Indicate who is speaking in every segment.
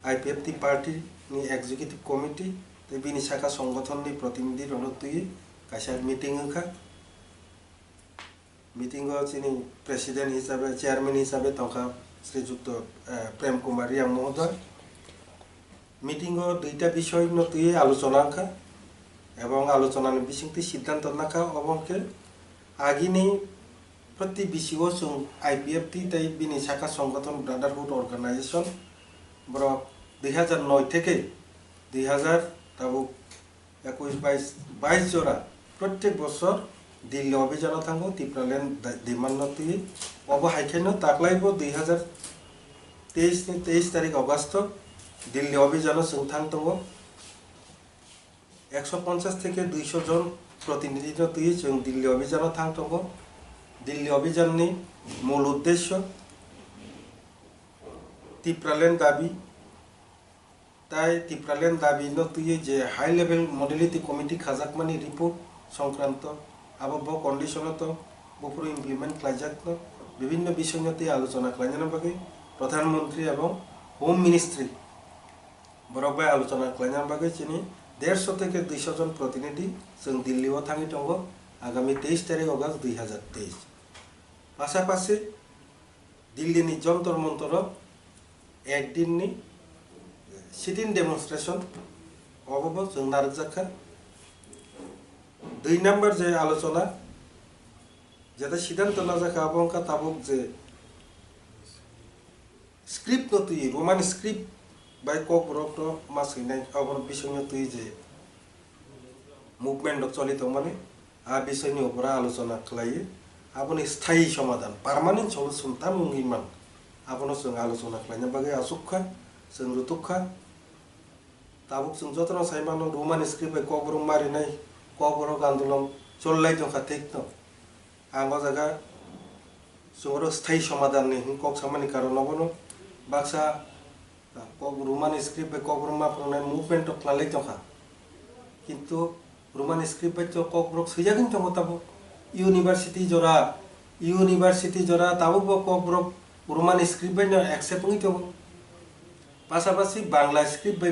Speaker 1: IPFT party नि executive committee ते बिनि शाखा संगठन नि प्रतिनिधि रनतुई काशा मीटिंग खा मीटिंग चिनी प्रेसिडेंट हिसाबे चेयरमैन हिसाबे तंका श्रीजुक्त प्रेम कुमार रियांग महोदय मीटिंग दुईटा विषय नतुई आलोचना खा एवं आलोचना नि बिसिंगति सिद्धांत नाखा अबंके आगिनी प्रति विषय जों IPFT तै बिनि शाखा संगठन ब्रादारहुड अर्गानाइजेशन बर 2009 থেকে 2000 ताबो 21-22 जोरा प्रत्येक बছर दिल्ली अभियान थांगो तिप्रालेन डिमांडति अबहायखेनो ताकलाइबो 2023 तारिख अगस्त दिल्ली अभियान जों थांदोंगो 150 থেকে 200 जन प्रतिनिधि तुई जों दिल्ली अभियान थांदोंगो दिल्ली अभियाननि मूल उद्देश्य तिप्रालेन दाबी ताई तिप्रालेन दाबी तुई जे हाई लेवल मॉडलिटी कमिटी खाजाकमानी रिपोर्ट संक्रांत आबो कंडिशन तो बपुर इमप्लीमेंट खालायजाक विभिन्न विषय आलोचना खालायनायनि बागै प्रधानमंत्री एवं होम मिनिस्ट्री बरक आलोचना खालायनायनि बागै चिनि 150 থেকে 200 जन प्रतिनिधि जों दिल्लीआव थाङि दङ आगामी 23 तारिख अगस्त 2023 पासापासि दिल्लीनि जंतर मंतर एक दिननि सिटिं डेमनस्ट्रेशन अबो जों नारजाखा 2 नम्बर जे आलोचना जेता सिद्धांत नाजाखा अबंका ताबुक जे स्क्रिप्ट नतुई रोमान स्क्रिप्ट बाय कॉपरोक्ट मासैनाय अबर विषय तुई जे मुभमेंट चलित माने आ विषयनि ऊपर आलोचना खालायो आबनि स्थायी समाधान परमानेंट सल्यूशन तामुंगिमान आबनो जों आलोचना खालायनो बागै आसुखा जों रुतुखा ताबुक जों जतन साइमानो रोमान स्क्रिप्ट बाय कॉपरोक मारिनाय कॉपरोक आंदोलन चललाय दंखा ठीक न आंगो जागा जोंरो स्थायी समाधान नि हिंकक सामानि कारण नबनो बाक्सा रोमान स्क्रिप्ट बाय कॉपरोक माफरनाय मुभमेंट खालाय दंखा किंतु रोमान स्क्रिप्ट बाय कॉपरोक सैजागिन दंग ताबो यूनिवर्सिटी जरा ताबो कॉपरोक रोमान स्क्रिप्ट बाय एक्सेप्ट नि दंग पासापासि बांग्ला स्क्रिप्ट बाय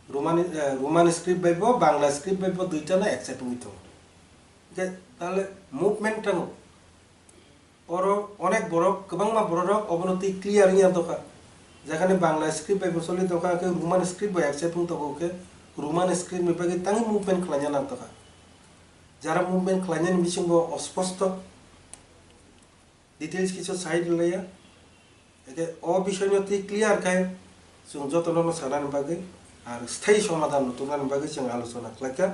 Speaker 1: रोमान स्क्रिप्ट बाय बांग्ला स्क्रिप्ट बाय दुइटा ना एक्सेप्ट नि दंग ताहले मुभमेंट दंग और अनेक बड़ गोबांमा बड़रक अवनति क्लियर इया दखा जेखाने बांग्ला स्क्रिप्ट बाय चलि दखा के रोमान स्क्रिप्ट बाय एक्सेप्ट नि दंग के रोमान स्क्रिप्ट निबागे तांग मुभमेंट खालायना नाम दखा जरा मुभमेंट खालायनायनि बिसिंगो अस्पष्ट डिटेल्स किछु साइड लया एके अ विषयनि क्लियर खाय जों जतन सानानि बागै आरो स्थायी समाधान तुनानि बागै जों आलोचना खालायखा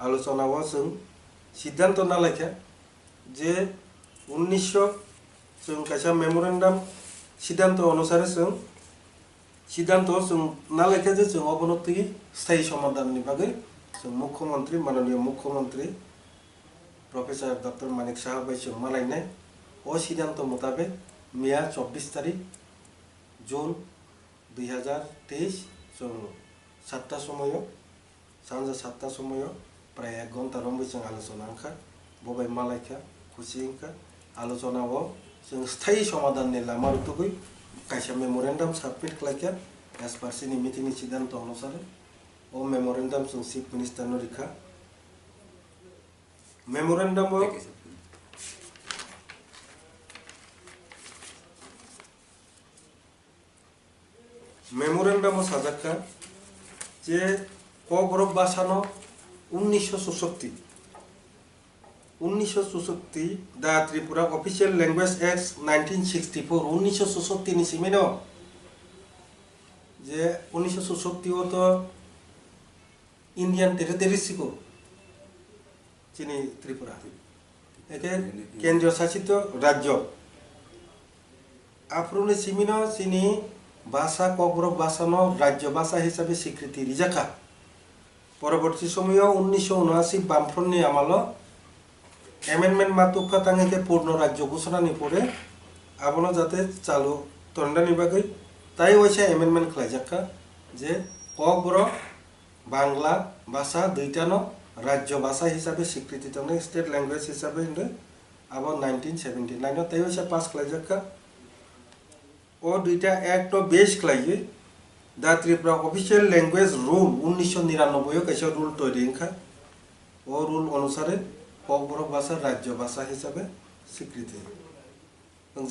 Speaker 1: आलोचनायाव जों सिद्धांत नालायखा जे 1900 जों कायसा मेमोरेंडम सिद्धांत अनुसार जों सिद्धांत जों नालायखा जे जों अबनति स्थायी समाधाननि बागै जों मुख्यमंत्री माननीय मुख्यमंत्री प्रोफेसर डॉक्टर मानिक साहब बाय जों मालायनाय अ सिद्धांत मुताबिक मैया 24 तारिख जून 2023 जों 7टा समय सानजा 7टा समय प्राय 1 घंटा रंबै जों आलोचना खा बबाय मालायखा खुसिंखा आलोचनाव जों स्थायी समाधाननि लामा रुतुबै कायसा मेमोरेंडम सबमिट खालायखा एस पार सिनि मीटिंग सिद्धांत अनुसार ओ मेमोरेंडम जों चीफ मिनिस्टर नो रिखा मेमोरेंडम साजाखा जे कॉपरोक भाषानो 1964 दा त्रिपुरा ऑफिशियल लैंग्वेज एक्ट 1964 1964 नि सिमेनो जे 1964 तो इंडियन टेरिटरी सिको चिनी त्रिपुरा एके केंद्रीय शासित राज्य आफ्रोने सिमिनो चिनी भाषा कॉपरोक भाषानो राज्य भाषा हिसाबै स्वीकृति रिजाखा परवर्ती समय 1979 बामफ्रन्टनि आमालो एमेंडमेंट मातुखा तांगे पूर्ण राज्य घोषणा नि परे आबनो जाते चालू तंडानि बागै ताई वैसे एमेंडमेंट खालायजाखा जे कॉपरोक बांग्ला भाषा दुईटानो राज्य भाषा हिसाबै स्वीकृति दङ स्टेट लैंग्वेज हिसाबै अब 1979 ताई वैसे पास खालायजाखा ओ दुईटा एक्ट बेस खालायो the Tripura official language rule 1999 কাছে রুল তৈরি খা ও রুল অনুসারে ককবরক ভাষা রাজ্য ভাষা হিসাবে স্বীকৃতি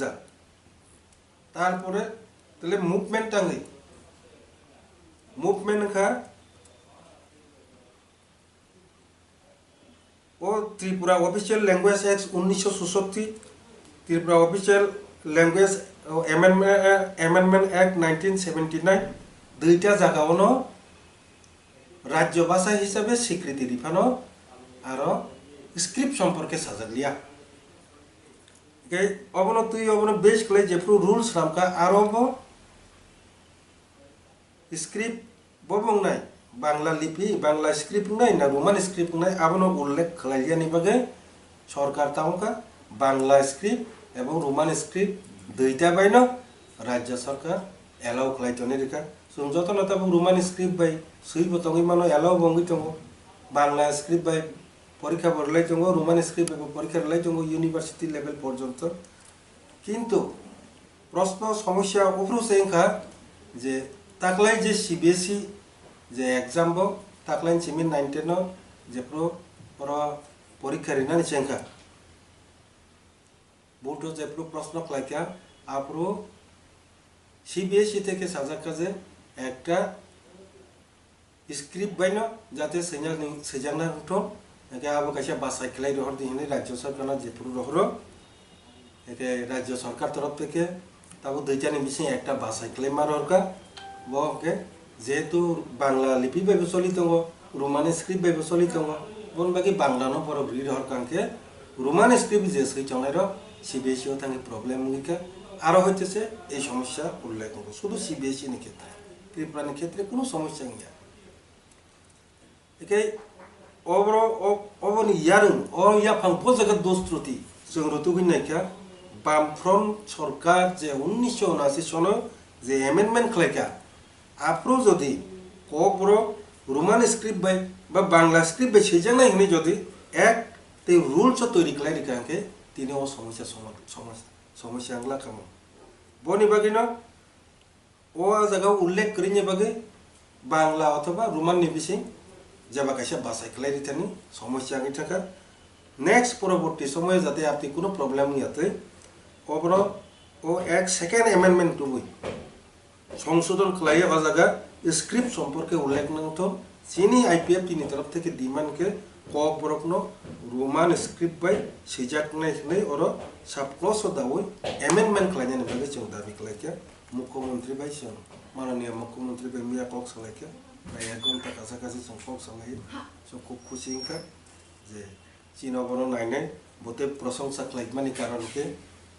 Speaker 1: যা তারপরে তাহলে মুভমেন্ট টাঙ্গি মুভমেন্ট খা ও Tripura official language act 1967 Tripura official language amendment act 1979 দুইটা জায়গাও রাজ্য ভাষা হিসাবে স্বীকৃতি দিফানো আর স্ক্রিপ্ট সম্পর্কে সাজালিয়া অবন তুই অবন বেশ কলে যেপ্রু রুলস নামকা আরো স্ক্রিপ্ট ববং নাই বাংলা লিপি বাংলা স্ক্রিপ্ট নাই না রোমান স্ক্রিপ্ট নাই আবন উল্লেখ খালাইয়ানি বাগে সরকার তামকা বাংলা স্ক্রিপ্ট এবং রোমান স্ক্রিপ্ট দুইটা বাইন রাজ্য সরকার এলাও খালাইতনে রেখা जों जतन तब रोमान स्क्रिप्ट बाय सुई बतंगि मानो एलाव बंगि तंगो बांग्ला स्क्रिप्ट बाय परीक्षा बरलाई तंगो रोमान स्क्रिप्ट बाय परीक्षा रलाई तंगो यूनिवर्सिटी लेवल पर्यंत किन्तु प्रश्न समस्या उफ्रु सेंखा जे ताकलाई जे सीबीएसई जे एग्जाम बो ताकलाई सिमिन 19 जे प्रो परीक्षा रिनानि सेंखा बोटो जे प्रो प्रश्न क्लाइका आप्रो सीबीएसई থেকে সাজা কাজে একটা স্ক্রিপ্ট বাইন যাতে সেজাংনা হতো একে আবো কাছে বাসাই খেলাই রহর দিনে রাজ্য সরকার যেপুর রহর একে রাজ্য সরকার তরফ থেকে তাবো দুইটানি বিষয় একটা বাসাই খেলাই মার হরকা বকে যেহেতু বাংলা লিপি বাইবে চলিত রোমান স্ক্রিপ্ট বাইবে চলিত বন বাকি বাংলা ন পর ভিড় হরকাঙ্কে রোমান স্ক্রিপ্ট যে সেই চলাইর সিবিএসইও থাকি প্রবলেম মুগিকা আরো হইতেছে এই সমস্যা উল্লেখ করব শুধু সিবিএসই নি ক্ষেত্রে ত্রিপুরার ক্ষেত্রে কোনো সমস্যা নেই একে অবন ইয়ারং ও ইয়া ফাংপো জায়গা দোস্ত্রতি जों রতুগিন নাইকা বামফ্রন্ট সরকার যে 1979 সনে যে অ্যামেন্ডমেন্ট খালাইকা আপ্রো যদি কবর রোমান স্ক্রিপ্ট বাই বা বাংলা স্ক্রিপ্ট বাই সেজাং নাই হনি যদি এক তে রুলস তৈরি খালাই রিকাঙ্কে তিনি ও সমস্যা সমস্যা আংলা কাম বনি বাগিনো ও জায়গা উল্লেখ করিনি বাগে বাংলা অথবা রোমান নিবিসিং যাবা কাইসা বাসাই খেলাই রিথানি সমস্যা আগে থাকা নেক্সট পরবর্তী সময়ে যাতে আপনি কোনো প্রবলেম ইয়াতে অবর ও এক সেকেন্ড অ্যামেন্ডমেন্ট টুবই সংশোধন খেলাই বা জায়গা স্ক্রিপ্ট সম্পর্কে উল্লেখ নথ চিনি আইপিএফ তিনি তরফ থেকে ডিমান্ডকে কক বরকন রোমান স্ক্রিপ্ট বাই সিজাকনাই নাই ওর সাবক্লস দাওই অ্যামেন্ডমেন্ট খালাইনি বাগে जों দাবি খালাইকা मुख्यमंत्री बाय जों माननीय मुख्यमंत्री बाय मिया कक सालायका प्राय 1 घंटा काछाकाछि जों कक सालायो जों खूब खुशी इंखा जे चीनबरो नायनाय बते प्रशंसा खालायमानि कारणके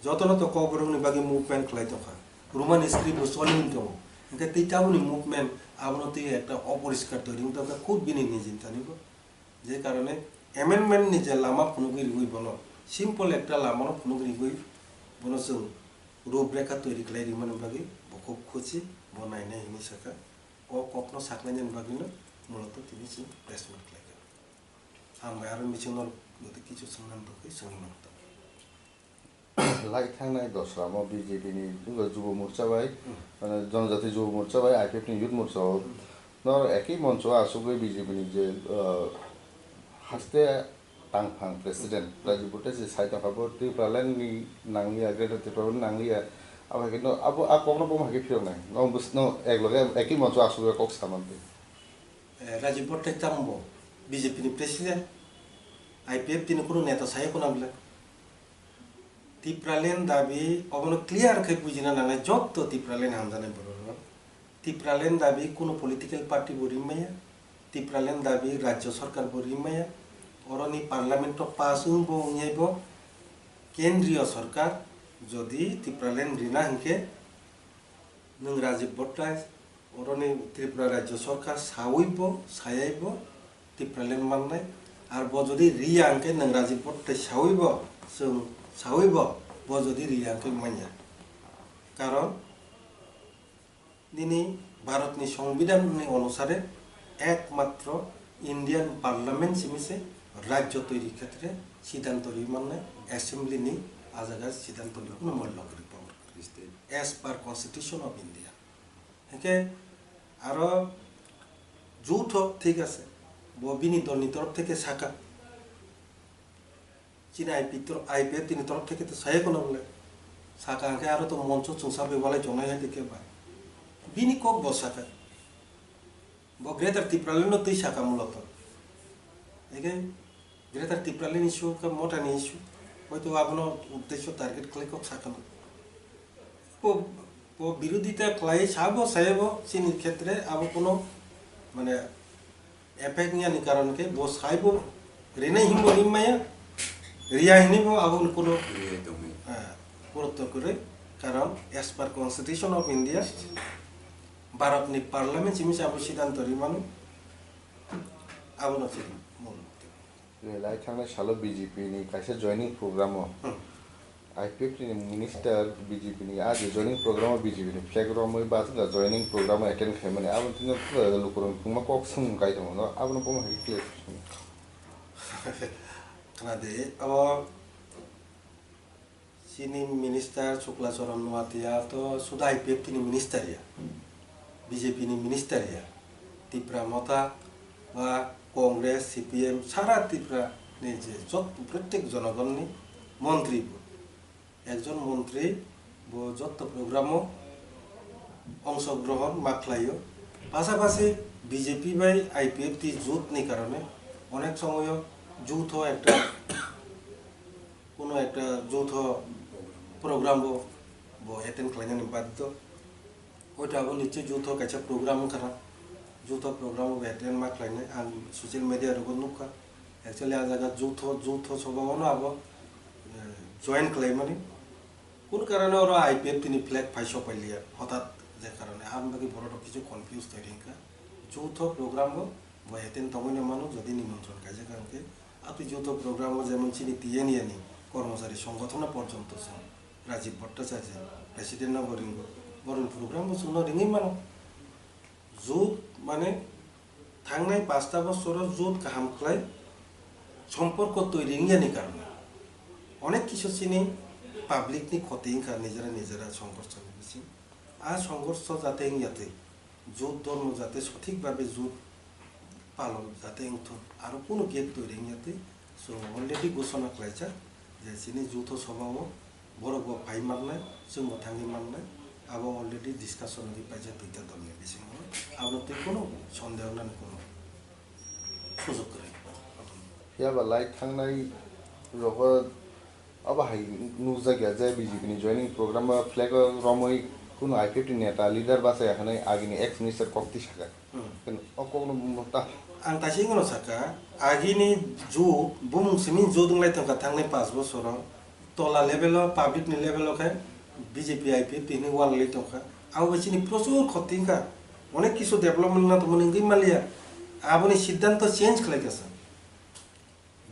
Speaker 1: जतन तो कबरनि बागे मुभमेंट खालाय दखा रोमान स्क्रिप्ट सलिन दङ इनके तैतावनि मुभमेंट आबनति একটা অপরিষ্কার তৈরি দরকা খুব বিনি নিজিনতানিব যে কারণে অ্যামেন্ডমেন্ট নিজে লামা ফুনুগিরি হই বনো সিম্পল একটা লামানো ফুনুগিরি হই বনো जों रूपरेखा तैरी खालाय रिमान बागे खूब खुशी बनायनाय हिनि साका ओ कखनो साखनायनि बागैनो मूलत तिनि जों प्लेसमेन्ट खालायगोन हामबाय आरो मिथिंगर যদি কিছু सोंनानै दंखै सोंनो
Speaker 2: लाइक थांनाय दसरामो बीजेपीनि যুব মোর্চা बाय মানে জনজাতি যুব মোর্চা बाय आईपीएफनि युथ मोर्चा नर একই মঞ্চ আসুগৈ বিজেপিनि যে হাসতে तांफां प्रेसिडेंट राजीव बुट्टे से साइड खाबो त्रिपुरानि नांलिया ग्रेटर त्रिपुरानि नांलिया अब किन्तु अब कखनो बम हाके फिर नाही नो बुसनो एक लगे एकी मंच आसुबे कक सामन्ते
Speaker 1: राजीव बुट्टे तांबो बीजेपीनि प्रेसिडेंट आईपीएफ तिनि कोनो नेता साय कोनाबले ত্রিপুরালেন দাবি অবন ক্লিয়ার কে বুঝিনা নালে যত ত্রিপুরালেন হামজানে বড় ত্রিপুরালেন দাবি কোনো পলিটিক্যাল পার্টি বরিমায়া ত্রিপুরালেন দাবি রাজ্য সরকার বরিমায়া অরনি পার্লামেন্ট পাস উঙ্গব কেন্দ্রীয় সরকার যদি ত্রিপুরালেন রিনা হিংকে নং রাজীব বট্টাই অরনি ত্রিপুরা রাজ্য সরকার সাউইব সায়াইব ত্রিপুরালেন মাননাই আর ব যদি রিয়া হিংকে নং রাজীব বট্টাই সাউইব जों সাউইব ব যদি রিয়া হিংকে মানিয়া কারণ দিনে ভারতনি সংবিধাননি অনুসারে একমাত্র ইন্ডিয়ান পার্লামেন্ট সিমিছে राज्य तैरी क्षेत्र में सिद्धांत मानने असेंबली नहीं आजागा सिद्धांत मूल्य पावर एज पर कन्स्टिट्यूशन ऑफ इंडिया हेके আরো যৌথ ঠিক আছে বিনি দলনি তরফ থেকে শাখা চীনা আইপিএফ তিনি তরফ থেকে তো সাহে কোনো বলে শাখা আঁকে আরো তো মঞ্চ চুংসাবে বলে জনাই হয় দেখে বা বিনি কক ব শাখা গ্রেটার ত্রিপুরালেন তুই শাখা মূলত এগে গ্রেটার ত্রিপুরালেন ইস্যু মোটানি ইস্যু হয়তো আপনার উদ্দেশ্য টার্গেট খালি কক শাখা না বিরোধিতা খাই সাবো সাহেব চিনির ক্ষেত্রে আবো কোনো মানে এফেক্ট নিয়ানি কারণকে বো সাইব রেনে হিমবো নিম্মায়া রিয়া হিনিব আবো কোনো গুরুত্ব করে কারণ S per constitution of India भारतनि पार्लियामेंट सिमिस आबो सिद्धांत रिमानु आबो नथि मूल
Speaker 2: लाई थांनाय सालो बीजेपी नि कासे जॉइनिंग प्रोग्राम आईपीएफ नि मिनिस्टर बीजेपी नि आज जॉइनिंग प्रोग्राम बीजेपी नि फ्लैग रमै बात जॉइनिंग प्रोग्राम अटेंड खाय माने आबो तिन लुकुरन कुमा कक सं गाय दङ न आबो न पम हाय क्लियर
Speaker 1: खानादे अब सिनि मिनिस्टर शुक्ला चरण नुवातिया तो सुदा आईपीएफ नि मिनिस्टर या बीजेपी नि मिनिस्टर या त्रिपुरा मता बा कांग्रेस सीपीएम सारा त्रिपुरा नि जे प्रत्येक जनगण नि मंत्री एकजन मंत्री बो जत प्रोग्राम अंशग्रहण माखलायो पाशापाशि बीजेपी बाय आईपीएफ ती जुट नि कारणे अनेक समय যৌথ একটা কোনো একটা যৌথ প্রোগ্রাম অ্যাটেন্ড খালাইনানি বাধ্য ওইটাবো নিশ্চয় যৌথ কাছে প্রোগ্রাম খারাপ যৌথ প্রোগ্রাম অ্যাটেন্ড मा खालायनाय आं ससियेल मिडिया रगो नुखा एक्चुअली आ जागा যৌথ सभावनो आबो जॉइन खालायमानि কোন কারণে ওরা आईपीएफ তিনি ফ্ল্যাগ ফাইসো পাইলিয়া হঠাৎ যে কারণে আমবাকি বড় কিছু কনফিউজ তৈরিকা যৌথ প্রোগ্রাম অ্যাটেন্ড তমনে মানুষ যদি নিমন্ত্রণ কাজে কারণকে আপনি যৌথ প্রোগ্রাম যেমন চিনি টিএনইএনি কর্মচারী সংগঠন পর্যন্ত রাজীব ভট্টাচার্য প্রেসিডেন্ট নবরিঙ্গ বরং প্রোগ্রাম শুনো রিঙি মানো জোট মানে থাংনাই 5টা বছর জোট কাহাম খাই সম্পর্ক তৈরি রিঙিয়ানি কারণে অনেক কিছু চিনি পাবলিকনি ক্ষতি নিজেরা সংঘর্ষ নিয়েছি আর সংঘর্ষ যাতে ইয়াতে জোট ধর্ম যাতে সঠিকভাবে জোট পালন যাতে আরো কোনো গেট তৈরি ইয়াতে সো অলরেডি ঘোষণা খাইছা যে চিনি যৌথ সভাও বড় ভাই মাননায় जों थांनि माननाय आबो अलरेडी डिस्काशन नि पाइजा दुइटा दलनि बिसिङाव आबो ते कोनो सन्देह नानि कोनो सुजुग करे
Speaker 2: याबा लाइक थांनाय रग अब हाय नुजा गया जाय बीजेपी नि जॉइनिंग प्रोग्राम फ्लैग रमै कुन आईपीएफ नेता लीडर बासे हानाय आगिनि एक्स मिनिस्टर कक्ति साका केन अकोनो मता
Speaker 1: आं तासिङनो साका आगिनि जु बुमुं सिमिन जु दंलाय थांगा थांनाय 5 बोसोराव तला लेभेलाव पाब्लिक नि लेभेलाव खाय बीजेपी आईपीएफ তিনি ওয়ানলি টকা আও বেচিনি প্রচুর ক্ষতিকা অনেক কিছু ডেভেলপমেন্ট না তো মনে গই মালিয়া আপনি সিদ্ধান্ত চেঞ্জ করে গেছে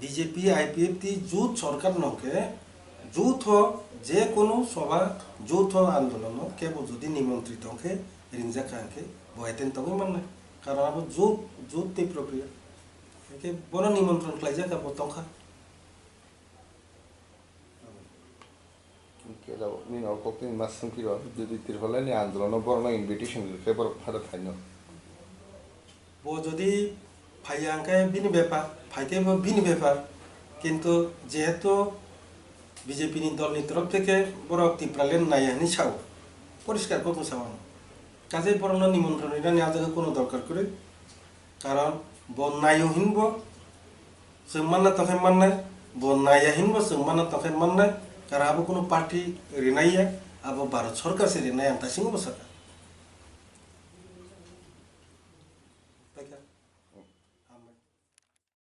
Speaker 1: बीजेपी आईपीएफ ती যৌথ সরকার নকে যৌথ যে কোনো সভা যৌথ আন্দোলন কেবল যদি নিমন্ত্রিত হকে রিংজা খানকে বয়াতেন তবে মানে কারণ আবো যৌথ তে প্রক্রিয়া একে বড় নিমন্ত্রণ খাইজা কা বতখা
Speaker 2: केला मिन अकोपिन मासम किरो যদি তিরফলানি আন্দোলন বড় ইনভিটেশন পেপার ফাদা খাইনো
Speaker 1: বো যদি ফাইয়াঙ্কায় বিনি ব্যাপার ফাইতে বিনি ব্যাপার কিন্তু যেহেতু বিজেপি নি দল নি তরফ থেকে বড় ত্রিপুরালেন নাইয়ানি সাও পরিষ্কার করে সামানো কাজে বড় নিমন্ত্রণ এটা নেওয়া যাবে কোনো দরকার করে কারণ বন্যায়ও হিনব সম্মাননা তখন মাননায় বন্যায়া হিনব সম্মাননা তখন মাননায় কারণ আবো কোনো পার্টি রিনাইয়া আবো ভারত সরকার সে রিনাই আন্তা সিংহ বসাকা